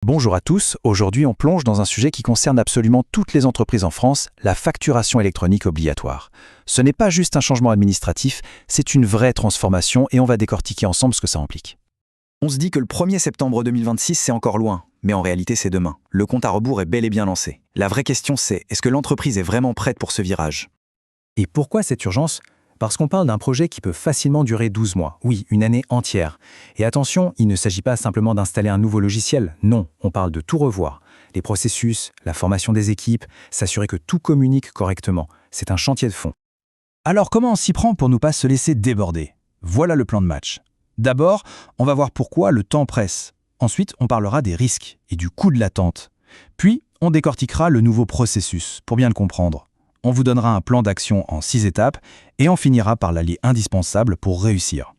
Bonjour à tous, aujourd'hui on plonge dans un sujet qui concerne absolument toutes les entreprises en France, la facturation électronique obligatoire. Ce n'est pas juste un changement administratif, c'est une vraie transformation et on va décortiquer ensemble ce que ça implique. On se dit que le 1er septembre 2026, c'est encore loin, mais en réalité c'est demain. Le compte à rebours est bel et bien lancé. La vraie question c'est, est-ce que l'entreprise est vraiment prête pour ce virage ? Et pourquoi cette urgence ? Parce qu'on parle d'un projet qui peut facilement durer 12 mois, oui, une année entière. Et attention, il ne s'agit pas simplement d'installer un nouveau logiciel, non, on parle de tout revoir. Les processus, la formation des équipes, s'assurer que tout communique correctement. C'est un chantier de fond. Alors comment on s'y prend pour ne pas se laisser déborder ? Voilà le plan de match. D'abord, on va voir pourquoi le temps presse. Ensuite, on parlera des risques et du coût de l'attente. Puis, on décortiquera le nouveau processus pour bien le comprendre. On vous donnera un plan d'action en 6 étapes et on finira par l'allié indispensable pour réussir.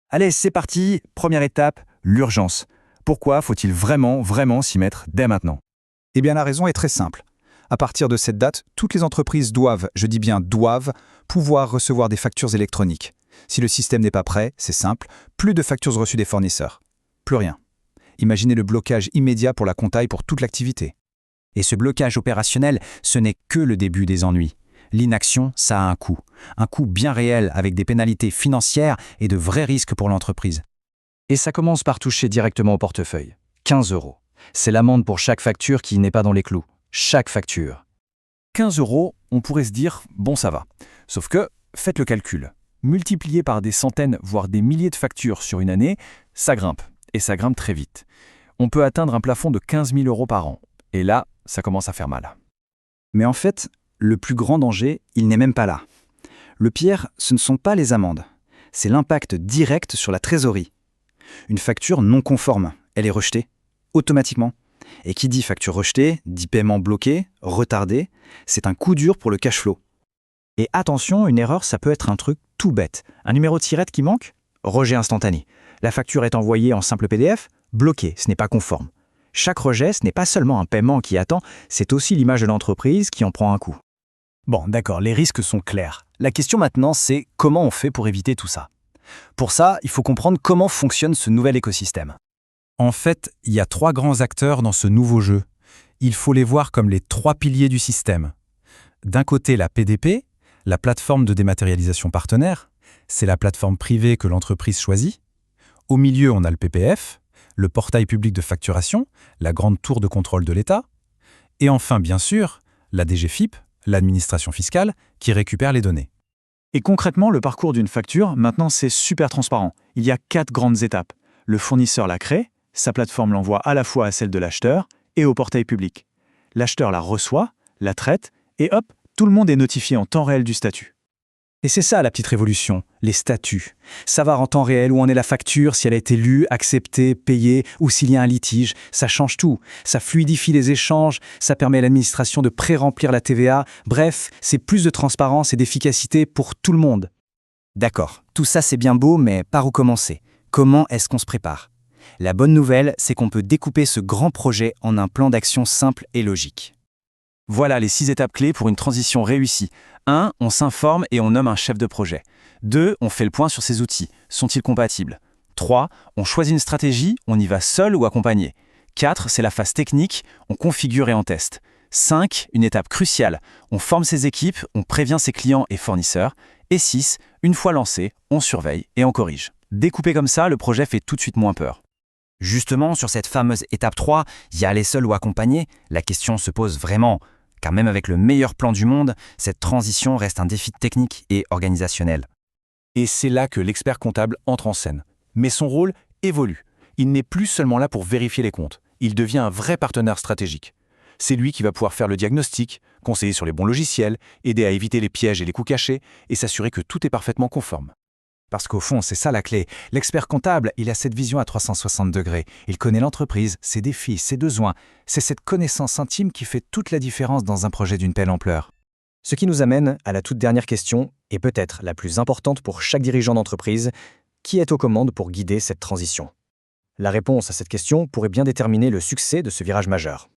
Allez, c'est parti. Première étape, l'urgence. Pourquoi faut-il vraiment s'y mettre dès maintenant ? Eh bien, la raison est très simple. À partir de cette date, toutes les entreprises doivent, je dis bien doivent, pouvoir recevoir des factures électroniques. Si le système n'est pas prêt, c'est simple, plus de factures reçues des fournisseurs. Plus rien. Imaginez le blocage immédiat pour la comptaille pour toute l'activité. Et ce blocage opérationnel, ce n'est que le début des ennuis. L'inaction, ça a un coût bien réel avec des pénalités financières et de vrais risques pour l'entreprise. Et ça commence par toucher directement au portefeuille. 15 €. C'est l'amende pour chaque facture qui n'est pas dans les clous. Chaque facture. 15 €, on pourrait se dire, bon ça va. Sauf que, faites le calcul. Multiplié par des centaines, voire des milliers de factures sur une année, ça grimpe. Et ça grimpe très vite. On peut atteindre un plafond de 15 000 € par an. Et là, ça commence à faire mal. Mais en fait, le plus grand danger, il n'est même pas là. Le pire, ce ne sont pas les amendes. C'est l'impact direct sur la trésorerie. Une facture non conforme, elle est rejetée, automatiquement. Et qui dit facture rejetée, dit paiement bloqué, retardé, c'est un coup dur pour le cash flow. Et attention, une erreur, ça peut être un truc tout bête. Un numéro de tirette qui manque ? Rejet instantané. La facture est envoyée en simple PDF ? Bloqué, ce n'est pas conforme. Chaque rejet, ce n'est pas seulement un paiement qui attend, c'est aussi l'image de l'entreprise qui en prend un coup. Bon, d'accord, les risques sont clairs. La question maintenant, c'est comment on fait pour éviter tout ça ? Pour ça, il faut comprendre comment fonctionne ce nouvel écosystème. En fait, il y a 3 grands acteurs dans ce nouveau jeu. Il faut les voir comme les 3 piliers du système. D'un côté, la PDP, la plateforme de dématérialisation partenaire, c'est la plateforme privée que l'entreprise choisit. Au milieu, on a le PPF, le portail public de facturation, la grande tour de contrôle de l'État. Et enfin, bien sûr, la DGFiP, l'administration fiscale, qui récupère les données. Et concrètement, le parcours d'une facture, maintenant c'est super transparent. Il y a 4 grandes étapes. Le fournisseur la crée, sa plateforme l'envoie à la fois à celle de l'acheteur et au portail public. L'acheteur la reçoit, la traite, et hop, tout le monde est notifié en temps réel du statut. Et c'est ça la petite révolution, les statuts. Savoir en temps réel où en est la facture, si elle a été lue, acceptée, payée, ou s'il y a un litige, ça change tout. Ça fluidifie les échanges, ça permet à l'administration de pré-remplir la TVA. Bref, c'est plus de transparence et d'efficacité pour tout le monde. D'accord, tout ça c'est bien beau, mais par où commencer ? Comment est-ce qu'on se prépare ? La bonne nouvelle, c'est qu'on peut découper ce grand projet en un plan d'action simple et logique. Voilà les 6 étapes clés pour une transition réussie. 1. On s'informe et on nomme un chef de projet. 2. On fait le point sur ces outils. Sont-ils compatibles ? 3. On choisit une stratégie, on y va seul ou accompagné. 4. C'est la phase technique, on configure et on teste. 5. Une étape cruciale, on forme ses équipes, on prévient ses clients et fournisseurs. Et 6. Une fois lancé, on surveille et on corrige. Découpé comme ça, le projet fait tout de suite moins peur. Justement, sur cette fameuse étape 3, y aller seul ou accompagné, la question se pose vraiment. Car même avec le meilleur plan du monde, cette transition reste un défi technique et organisationnel. Et c'est là que l'expert comptable entre en scène. Mais son rôle évolue. Il n'est plus seulement là pour vérifier les comptes. Il devient un vrai partenaire stratégique. C'est lui qui va pouvoir faire le diagnostic, conseiller sur les bons logiciels, aider à éviter les pièges et les coûts cachés, et s'assurer que tout est parfaitement conforme. Parce qu'au fond, c'est ça la clé. L'expert comptable, il a cette vision à 360 degrés. Il connaît l'entreprise, ses défis, ses besoins. C'est cette connaissance intime qui fait toute la différence dans un projet d'une telle ampleur. Ce qui nous amène à la toute dernière question, et peut-être la plus importante pour chaque dirigeant d'entreprise, qui est aux commandes pour guider cette transition ? La réponse à cette question pourrait bien déterminer le succès de ce virage majeur.